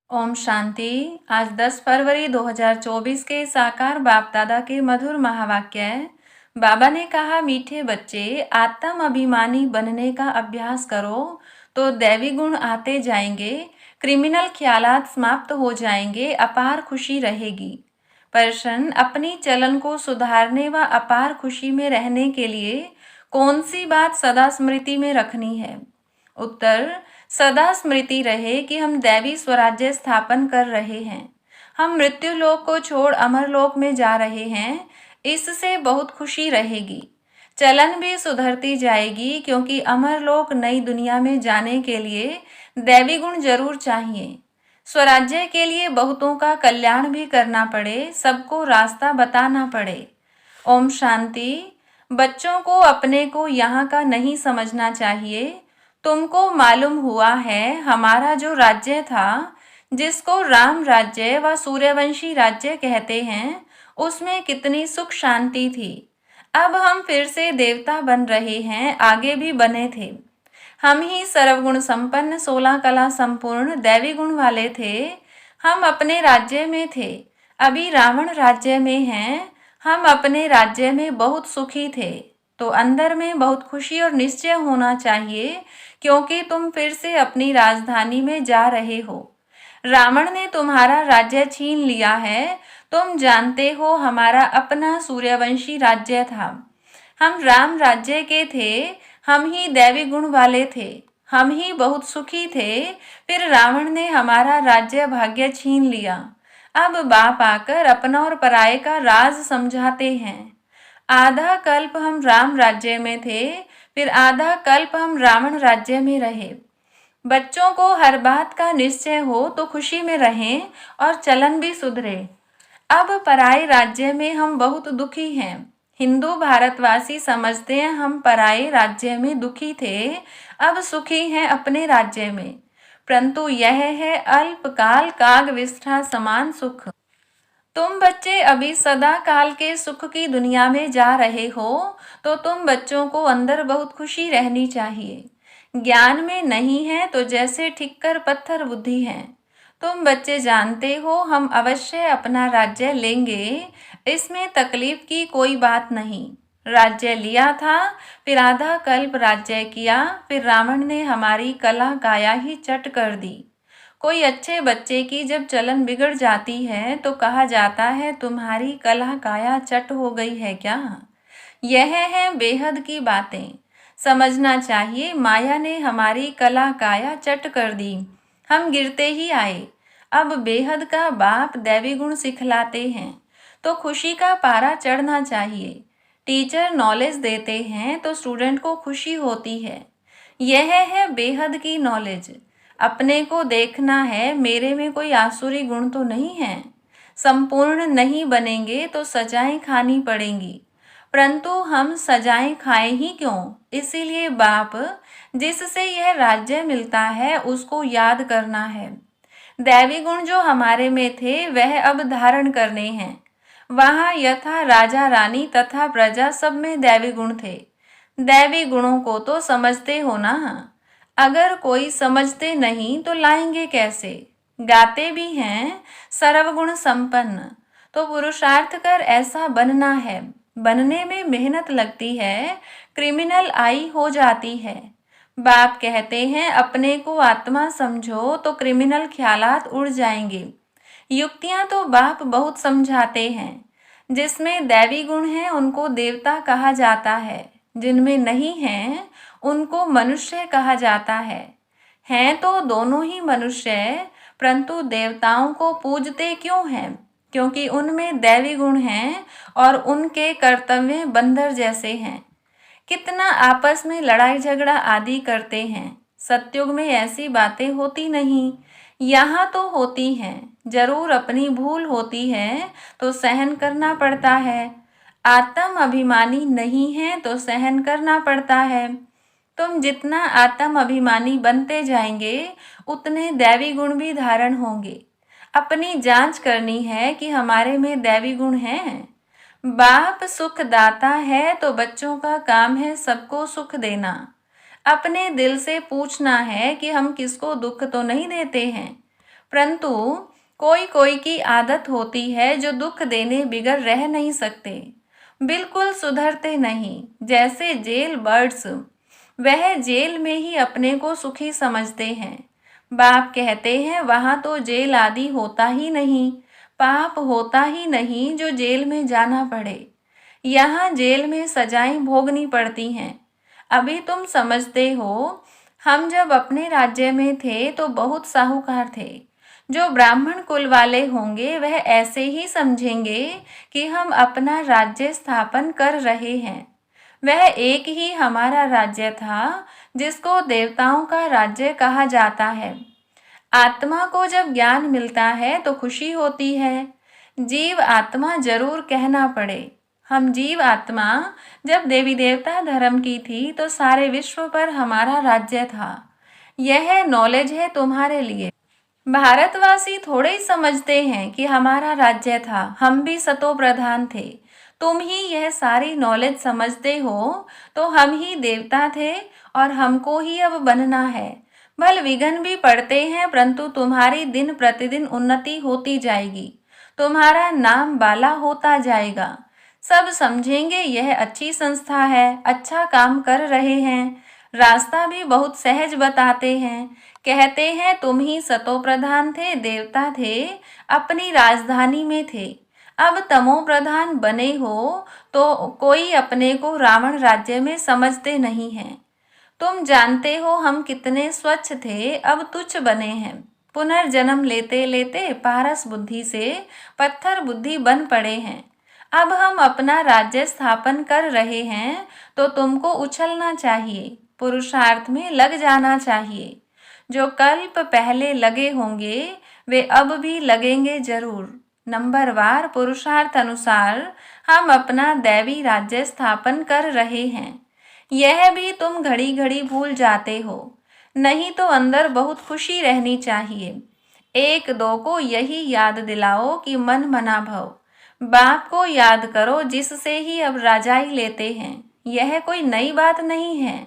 ओम शांति। आज 10 फरवरी 2024 के साकार बाप दादा के मधुर महावाक्य है। बाबा ने कहा, मीठे बच्चे, आत्म अभिमानी बनने का अभ्यास करो तो दैवी गुण आते जाएंगे, क्रिमिनल ख्यालात समाप्त हो जाएंगे, अपार खुशी रहेगी। प्रश्न, अपनी चलन को सुधारने व अपार खुशी में रहने के लिए कौन सी बात सदा स्मृति में रखनी है? उत्तर, सदा स्मृति रहे कि हम दैवी स्वराज्य स्थापन कर रहे हैं। हम मृत्यु लोक को छोड़ अमर लोक में जा रहे हैं। इससे बहुत खुशी रहेगी। चलन भी सुधरती जाएगी, क्योंकि अमर लोक नई दुनिया में जाने के लिए दैवी गुण जरूर चाहिए। स्वराज्य के लिए बहुतों का कल्याण भी करना पड़े, सबको रास्ता बताना पड़े। ओम शांति। बच्चों को अपने को यहाँ का नहीं समझना चाहिए। तुमको मालूम हुआ है, हमारा जो राज्य था, जिसको राम राज्य व सूर्यवंशी राज्य कहते हैं, उसमें कितनी सुख शांति थी। अब हम फिर से देवता बन रहे हैं, आगे भी बने थे। हम ही सर्वगुण संपन्न, 16 कला संपूर्ण दैवी गुण वाले थे। हम अपने राज्य में थे, अभी रावण राज्य में हैं। हम अपने राज्य में बहुत सुखी थे, तो अंदर में बहुत खुशी और निश्चय होना चाहिए, क्योंकि तुम फिर से अपनी राजधानी में जा रहे हो। रावण ने तुम्हारा राज्य छीन लिया है। तुम जानते हो, हमारा अपना सूर्यवंशी राज्य था। हम राम राज्य के थे। हम ही दैवी गुण वाले थे। हम ही बहुत सुखी थे। फिर रावण ने हमारा राज्य भाग्य छीन लिया। अब बाप आकर अपना और पराये का राज समझाते हैं। आधा कल्प हम राम राज्य में थे, फिर आधा कल्प हम रावण राज्य में रहे। बच्चों को हर बात का निश्चय हो तो खुशी में रहें और चलन भी सुधरे। अब पराये राज्य में हम बहुत दुखी हैं। हिंदू भारतवासी समझते हैं हम पराये राज्य में दुखी थे, अब सुखी हैं अपने राज्य में। परंतु यह है अल्पकाल काग विष्ठा समान सुख। तुम बच्चे अभी सदा काल के सुख की दुनिया में जा रहे हो, तो तुम बच्चों को अंदर बहुत खुशी रहनी चाहिए। ज्ञान में नहीं है तो जैसे ठिक्कर पत्थर बुद्धि है। तुम बच्चे जानते हो, हम अवश्य अपना राज्य लेंगे, इसमें तकलीफ की कोई बात नहीं। राज्य लिया था, फिर आधा कल्प राज्य किया, फिर रावण ने हमारी कला काया ही चट कर दी। कोई अच्छे बच्चे की जब चलन बिगड़ जाती है तो कहा जाता है, तुम्हारी कला काया चट हो गई है क्या? यह है बेहद की बातें। समझना चाहिए, माया ने हमारी कला काया चट कर दी। हम गिरते ही आए। अब बेहद का बाप दैवी गुण सिखलाते हैं, तो खुशी का पारा चढ़ना चाहिए। टीचर नॉलेज देते हैं तो स्टूडेंट को खुशी होती है। यह है बेहद की नॉलेज। अपने को देखना है, मेरे में कोई आसुरी गुण तो नहीं है। संपूर्ण नहीं बनेंगे तो सजाएं खानी पड़ेंगी, परंतु हम सजाएं खाएं ही क्यों? इसीलिए बाप जिससे यह राज्य मिलता है उसको याद करना है। दैवी गुण जो हमारे में थे वह अब धारण करने हैं। वहाँ यथा राजा रानी तथा प्रजा सब में दैवी गुण थे। दैवी गुणों को तो समझते हो ना। अगर कोई समझते नहीं तो लाएंगे कैसे? गाते भी हैं सर्वगुण संपन्न, तो पुरुषार्थ कर ऐसा बनना है। बनने में मेहनत लगती है, क्रिमिनल आई हो जाती है। बाप कहते हैं, अपने को आत्मा समझो तो क्रिमिनल ख्यालात उड़ जाएंगे। युक्तियां तो बाप बहुत समझाते हैं। जिसमें दैवी गुण है उनको देवता कहा जाता है, जिनमें नहीं है उनको मनुष्य कहा जाता है। हैं तो दोनों ही मनुष्य, परंतु देवताओं को पूजते क्यों हैं? क्योंकि उनमें दैवी गुण हैं और उनके कर्तव्य बंदर जैसे हैं। कितना आपस में लड़ाई झगड़ा आदि करते हैं। सतयुग में ऐसी बातें होती नहीं, यहाँ तो होती हैं। जरूर अपनी भूल होती है तो सहन करना पड़ता है। आत्म अभिमानी नहीं है तो सहन करना पड़ता है। तुम जितना आत्म अभिमानी बनते जाएंगे, उतने दैवी गुण भी धारण होंगे। अपनी जांच करनी है कि हमारे में दैवी गुण हैं। बाप सुख दाता है तो बच्चों का काम है सबको सुख देना। अपने दिल से पूछना है कि हम किसको दुख तो नहीं देते हैं। परंतु कोई कोई की आदत होती है जो दुख देने बिगर रह नहीं सकते, बिल्कुल सुधरते नहीं, जैसे जेल बर्ड्स। वह जेल में ही अपने को सुखी समझते हैं। बाप कहते हैं वहां तो जेल आदि होता ही नहीं, पाप होता ही नहीं जो जेल में जाना पड़े। यहाँ जेल में सजाएं भोगनी पड़ती हैं। अभी तुम समझते हो, हम जब अपने राज्य में थे तो बहुत साहूकार थे। जो ब्राह्मण कुल वाले होंगे वह ऐसे ही समझेंगे कि हम अपना राज्य स्थापन कर रहे हैं। वह एक ही हमारा राज्य था जिसको देवताओं का राज्य कहा जाता है। आत्मा को जब ज्ञान मिलता है तो खुशी होती है। जीव आत्मा जरूर कहना पड़े। हम जीव आत्मा जब देवी देवता धर्म की थी तो सारे विश्व पर हमारा राज्य था। यह नॉलेज है तुम्हारे लिए। भारतवासी थोड़े ही समझते हैं कि हमारा राज्य था, हम भी सतो प्रधान थे। तुम ही यह सारी नॉलेज समझते हो तो हम ही देवता थे और हमको ही अब बनना है। भल विघ्न भी पड़ते हैं, परंतु तुम्हारी दिन प्रतिदिन उन्नति होती जाएगी। तुम्हारा नाम बाला होता जाएगा। सब समझेंगे यह अच्छी संस्था है, अच्छा काम कर रहे हैं। रास्ता भी बहुत सहज बताते हैं। कहते हैं तुम ही सतो प्रधान थे, देवता थे, अपनी राजधानी में थे। अब तमो प्रधान बने हो तो कोई अपने को रावण राज्य में समझते नहीं हैं। तुम जानते हो हम कितने स्वच्छ थे, अब तुच्छ बने हैं। पुनर्जन्म लेते लेते पारस बुद्धि से पत्थर बुद्धि बन पड़े हैं। अब हम अपना राज्य स्थापन कर रहे हैं तो तुमको उछलना चाहिए, पुरुषार्थ में लग जाना चाहिए। जो कल्प पहले लगे होंगे वे अब भी लगेंगे जरूर। नंबरवार पुरुषार्थ अनुसार हम अपना दैवी राज्य स्थापन कर रहे हैं। यह भी तुम घड़ी घड़ी भूल जाते हो। नहीं तो अंदर बहुत खुशी रहनी चाहिए। एक दो को यही याद दिलाओ कि मन मना भव। बाप को याद करो जिससे ही अब राजाई लेते हैं। यह कोई नई बात नहीं है।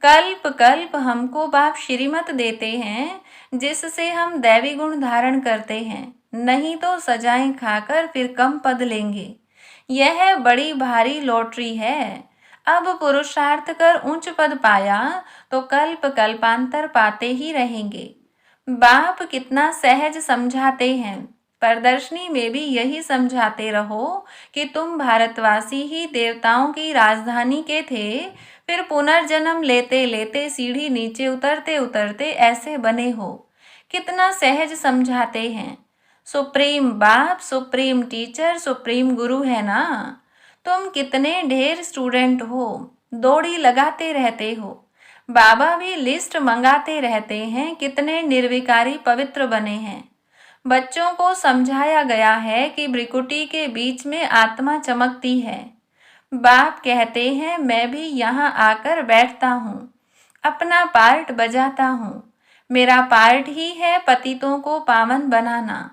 कल्प कल्प हमको बाप श्रीमत देते हैं जिससे हम दैवी गुण धारण करते हैं। नहीं तो सजाएं खाकर फिर कम पद लेंगे। यह बड़ी भारी लॉटरी है। अब पुरुषार्थ कर ऊंच पद पाया तो कल्प कल्पांतर पाते ही रहेंगे। बाप कितना सहज समझाते हैं। प्रदर्शनी में भी यही समझाते रहो कि तुम भारतवासी ही देवताओं की राजधानी के थे, फिर पुनर्जन्म लेते लेते सीढ़ी नीचे उतरते उतरते ऐसे बने हो। कितना सहज समझाते हैं। सुप्रीम बाप, सुप्रीम टीचर, सुप्रीम गुरु है ना। तुम कितने ढेर स्टूडेंट हो, दौड़ी लगाते रहते हो। बाबा भी लिस्ट मंगाते रहते हैं। कितने निर्विकारी पवित्र बने हैं। बच्चों को समझाया गया है कि भ्रिकुटी के बीच में आत्मा चमकती है। बाप कहते हैं मैं भी यहाँ आकर बैठता हूँ, अपना पार्ट बजाता हूँ। मेरा पार्ट ही है पतितों को पावन बनाना।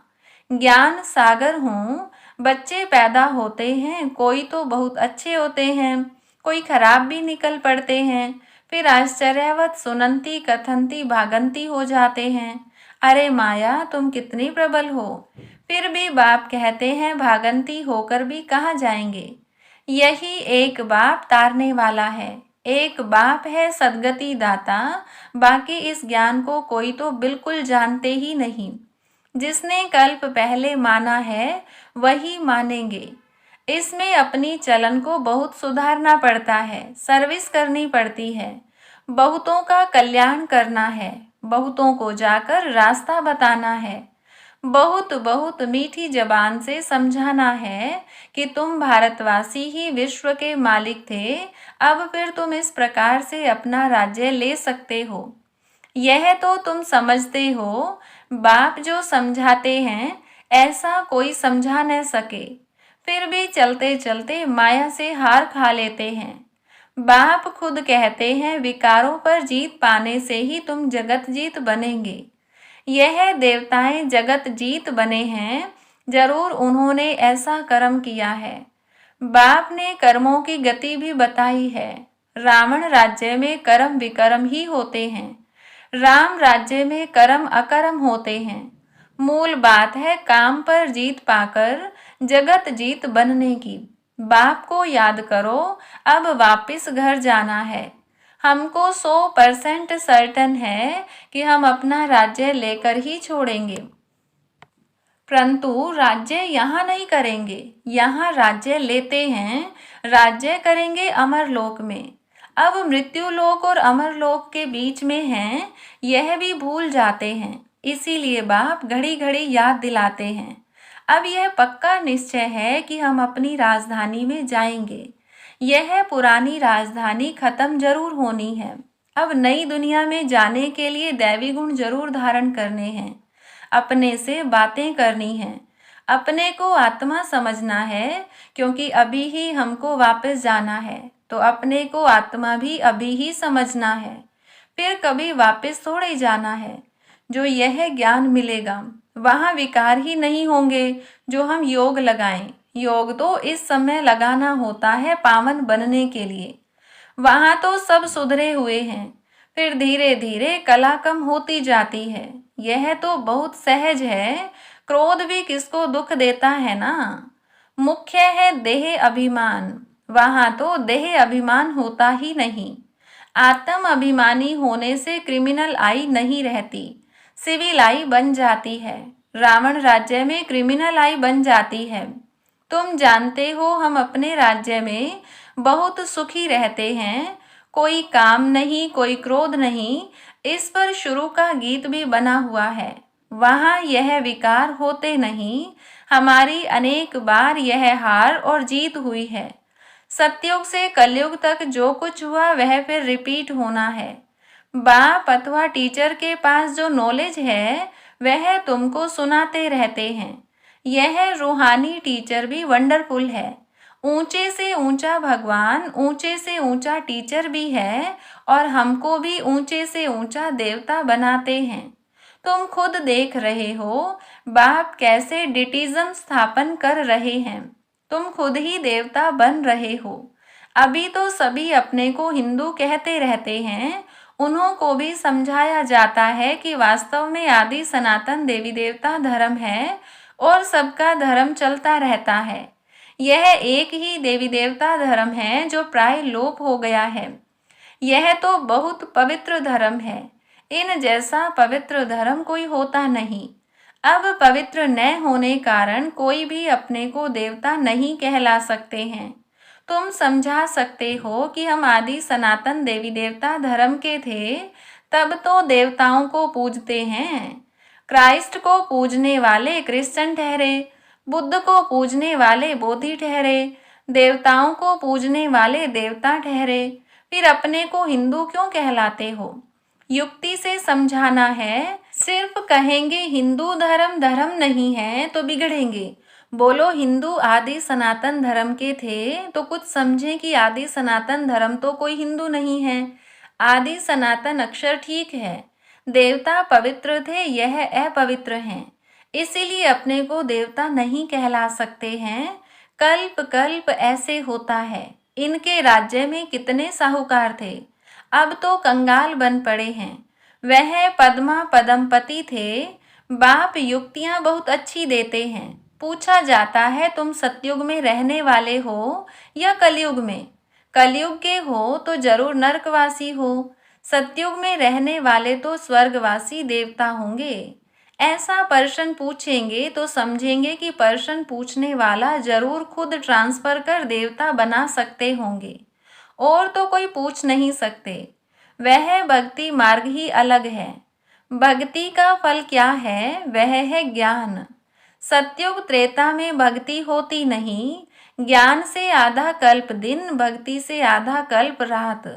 ज्ञान सागर हूँ। बच्चे पैदा होते हैं, कोई तो बहुत अच्छे होते हैं, कोई खराब भी निकल पड़ते हैं। फिर आश्चर्यवत सुनंती कथंती भागंती हो जाते हैं। अरे माया तुम कितनी प्रबल हो। फिर भी बाप कहते हैं भागंती होकर भी कहाँ जाएंगे। यही एक बाप तारने वाला है। एक बाप है सद्गति दाता। बाकी इस ज्ञान को कोई तो बिल्कुल जानते ही नहीं। जिसने कल्प पहले माना है वही मानेंगे। इसमें अपनी चलन को बहुत सुधारना पड़ता है, सर्विस करनी पड़ती है, बहुतों का कल्याण करना है, बहुतों को जाकर रास्ता बताना है, बहुत बहुत मीठी जबान से समझाना है कि तुम भारतवासी ही विश्व के मालिक थे। अब फिर तुम इस प्रकार से अपना राज्य ले सकते हो। यह तो तुम समझते हो। बाप जो समझाते हैं ऐसा कोई समझा न सके। फिर भी चलते चलते माया से हार खा लेते हैं। बाप खुद कहते हैं विकारों पर जीत पाने से ही तुम जगत जीत बनेंगे। यह देवताएं जगत जीत बने हैं, जरूर उन्होंने ऐसा कर्म किया है। बाप ने कर्मों की गति भी बताई है। रावण राज्य में कर्म विकर्म ही होते हैं, राम राज्य में कर्म अकर्म होते हैं। मूल बात है काम पर जीत पाकर जगत जीत बनने की। बाप को याद करो, अब वापस घर जाना है। हमको 100% सर्टन है कि हम अपना राज्य लेकर ही छोड़ेंगे, परंतु राज्य यहाँ नहीं करेंगे। यहाँ राज्य लेते हैं, राज्य करेंगे अमरलोक में। अब मृत्यु लोक और अमरलोक के बीच में हैं, यह भी भूल जाते हैं। इसीलिए बाप घड़ी घड़ी याद दिलाते हैं। अब यह पक्का निश्चय है कि हम अपनी राजधानी में जाएंगे। यह पुरानी राजधानी खत्म जरूर होनी है। अब नई दुनिया में जाने के लिए दैवी गुण जरूर धारण करने हैं, अपने से बातें करनी हैं, अपने को आत्मा समझना है, क्योंकि अभी ही हमको वापस जाना है, तो अपने को आत्मा भी अभी ही समझना है, फिर कभी वापस थोड़े जाना है। जो यह ज्ञान मिलेगा वहाँ विकार ही नहीं होंगे जो हम योग लगाएं। योग तो इस समय लगाना होता है पावन बनने के लिए। वहाँ तो सब सुधरे हुए हैं, फिर धीरे धीरे कला कम होती जाती है। यह तो बहुत सहज है। क्रोध भी किसको दुख देता है ना। मुख्य है देह अभिमान। वहाँ तो देह अभिमान होता ही नहीं। आत्म अभिमानी होने से क्रिमिनल आई नहीं रहती, सिविल आई बन जाती है। रावण राज्य में क्रिमिनल आई बन जाती है। तुम जानते हो हम अपने राज्य में बहुत सुखी रहते हैं, कोई काम नहीं, कोई क्रोध नहीं। इस पर शुरू का गीत भी बना हुआ है। वहाँ यह विकार होते नहीं। हमारी अनेक बार यह हार और जीत हुई है। सतयुग से कलयुग तक जो कुछ हुआ वह फिर रिपीट होना है। बाप अथवा टीचर के पास जो नॉलेज है वह तुमको सुनाते रहते हैं। यह रूहानी टीचर भी वंडरफुल है। ऊंचे से ऊंचा भगवान, ऊंचे से ऊंचा टीचर भी है, और हमको भी ऊंचे से ऊंचा देवता बनाते हैं। तुम खुद देख रहे हो बाप कैसे डिटिज्म स्थापन कर रहे हैं। तुम खुद ही देवता बन रहे हो। अभी तो सभी अपने को हिंदू कहते रहते हैं। उन्हों को भी समझाया जाता है कि वास्तव में आदि सनातन देवी देवता धर्म है और सबका धर्म चलता रहता है। यह एक ही देवी देवता धर्म है जो प्राय लोप हो गया है। यह तो बहुत पवित्र धर्म है। इन जैसा पवित्र धर्म कोई होता नहीं। अब पवित्र न होने कारण कोई भी अपने को देवता नहीं कहला सकते हैं। तुम समझा सकते हो कि हम आदि सनातन देवी देवता धर्म के थे, तब तो देवताओं को पूजते हैं। क्राइस्ट को पूजने वाले क्रिश्चियन ठहरे, बुद्ध को पूजने वाले बोधि ठहरे, देवताओं को पूजने वाले देवता ठहरे। फिर अपने को हिंदू क्यों कहलाते हो? युक्ति से समझाना है। सिर्फ कहेंगे हिंदू धर्म धर्म नहीं है तो बिगड़ेंगे। बोलो हिंदू आदि सनातन धर्म के थे तो कुछ समझें कि आदि सनातन धर्म तो कोई हिंदू नहीं है। आदि सनातन अक्षर ठीक है। देवता पवित्र थे, यह अपवित्र हैं, इसीलिए अपने को देवता नहीं कहला सकते हैं। कल्प कल्प ऐसे होता है। इनके राज्य में कितने साहूकार थे, अब तो कंगाल बन पड़े हैं। वह पद्मा पदमपति थे। बाप युक्तियां बहुत अच्छी देते हैं। पूछा जाता है तुम सतयुग में रहने वाले हो या कलयुग में? कलयुग के हो तो जरूर नरकवासी हो, सतयुग में रहने वाले तो स्वर्गवासी देवता होंगे। ऐसा प्रश्न पूछेंगे तो समझेंगे कि प्रश्न पूछने वाला जरूर खुद ट्रांसफर कर देवता बना सकते होंगे, और तो कोई पूछ नहीं सकते। वह भक्ति मार्ग ही अलग है। भक्ति का फल क्या है? वह है ज्ञान। सतयुग त्रेता में भक्ति होती नहीं। ज्ञान से आधा कल्प दिन, भक्ति से आधा कल्प रात।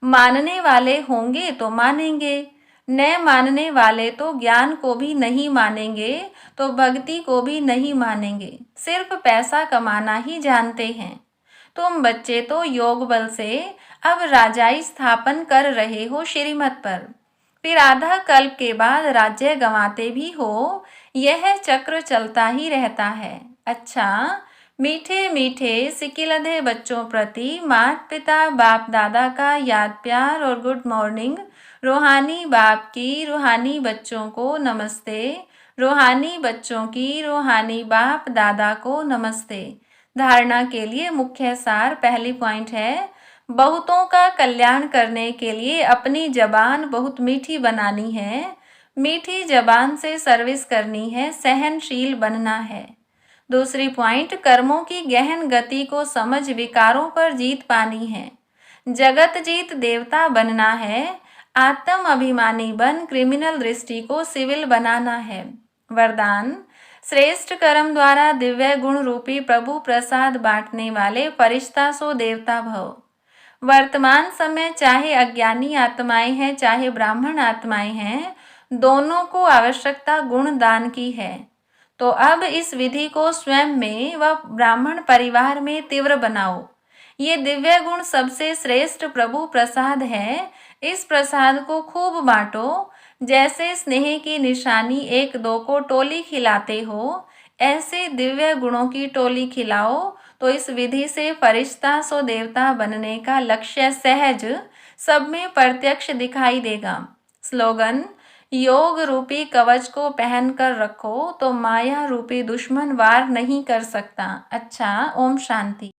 मानने वाले होंगे तो मानेंगे, न मानने वाले तो ज्ञान को भी नहीं मानेंगे, तो भक्ति को भी नहीं मानेंगे। सिर्फ पैसा कमाना ही जानते हैं। तुम बच्चे तो योग बल से अब राजाई स्थापन कर रहे हो श्रीमत पर, फिर आधा कल्प के बाद राज्य गंवाते भी हो। यह चक्र चलता ही रहता है। अच्छा, मीठे मीठे सिकिलधे बच्चों प्रति माता पिता बाप दादा का याद प्यार और गुड मॉर्निंग। रूहानी बाप की रूहानी बच्चों को नमस्ते। रूहानी बच्चों की रूहानी बाप दादा को नमस्ते। धारणा के लिए मुख्य सार। पहली पॉइंट है, बहुतों का कल्याण करने के लिए अपनी जबान बहुत मीठी बनानी है। मीठी जबान से सर्विस करनी है, सहनशील बनना है। दूसरी पॉइंट, कर्मों की गहन गति को समझ विकारों पर जीत पानी है। जगत जीत देवता बनना है। आत्म अभिमानी बन क्रिमिनल दृष्टि को सिविल बनाना है। वरदान, श्रेष्ठ कर्म द्वारा दिव्य गुण रूपी प्रभु प्रसाद बांटने वाले फरिश्ता सो देवता भव। वर्तमान समय चाहे अज्ञानी आत्माएं हैं चाहे ब्राह्मण आत्माएं हैं, दोनों को आवश्यकता गुण दान की है। तो अब इस विधि को स्वयं में व ब्राह्मण परिवार में तीव्र बनाओ। ये दिव्य गुण सबसे श्रेष्ठ प्रभु प्रसाद है। इस प्रसाद को खूब बांटो। जैसे स्नेह की निशानी एक दो को टोली खिलाते हो, ऐसे दिव्य गुणों की टोली खिलाओ। तो इस विधि से फरिश्ता सो देवता बनने का लक्ष्य सहज सब में प्रत्यक्ष दिखाई देगा। स्लोगन, योग रूपी कवच को पहन कर रखो तो माया रूपी दुश्मन वार नहीं कर सकता। अच्छा, ओम शांति।